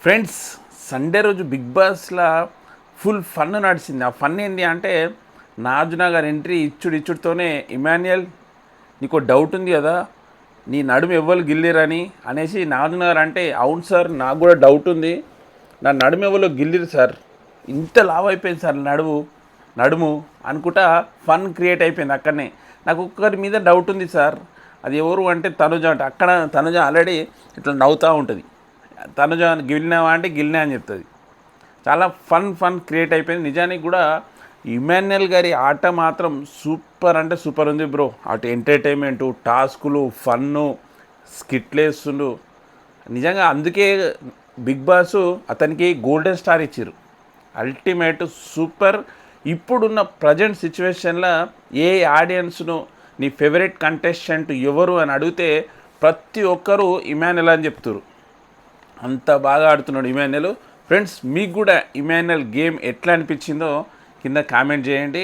Friends, Sunday రోజు big బాస్లో full fun నడిచింది. ఆ ఫన్ ఏంటి అంటే నాగార్జున గారి ఎంట్రీ ఇచ్చుడితోనే ఇమాన్యుయల్ నీకు డౌట్ ఉంది కదా, నీ నడుము ఎవ్వరు గిల్లిరని అనేసి నాగార్జున గారు అంటే, అవును సార్ నాకు కూడా డౌట్ ఉంది, నా నడుము ఎవరు గిల్లిరు సార్, ఇంత లావ్ అయిపోయింది సార్ నడుము అనుకుంటా ఫన్ క్రియేట్ అయిపోయింది అక్కడనే. నాకు ఒక్కరి మీద డౌట్ ఉంది సార్, అది ఎవరు అంటే తనుజ అంటే, అక్కడ తనుజ ఆల్రెడీ ఇట్లా నవ్వుతూ ఉంటుంది. తనుజ గిల్లినావా అంటే గిల్లినా అని చెప్తుంది. చాలా ఫన్ క్రియేట్ అయిపోయింది. నిజానికి కూడా ఇమాన్యుయల్ గారి ఆట మాత్రం సూపర్ అంటే సూపర్ ఉంది బ్రో. అటు ఎంటర్టైన్మెంటు, టాస్కులు, ఫన్ను, స్కిట్లు వేస్తుండు. నిజంగా అందుకే బిగ్ బాస్ అతనికి గోల్డెన్ స్టార్ ఇచ్చారు. Ultimate super. ఇప్పుడున్న ప్రజెంట్ సిచ్యువేషన్లో ఏ ఆడియన్స్ను నీ ఫేవరెట్ కంటెస్టెంట్ ఎవరు అని అడిగితే ప్రతి ఒక్కరూ ఇమాన్యుయల్ అని చెప్తారు. అంత బాగా ఆడుతున్నాడు ఇమాన్యుయల్. ఫ్రెండ్స్, మీకు కూడా ఇమాన్యుయల్ గేమ్ ఎట్లా అనిపించిందో కింద కామెంట్ చేయండి.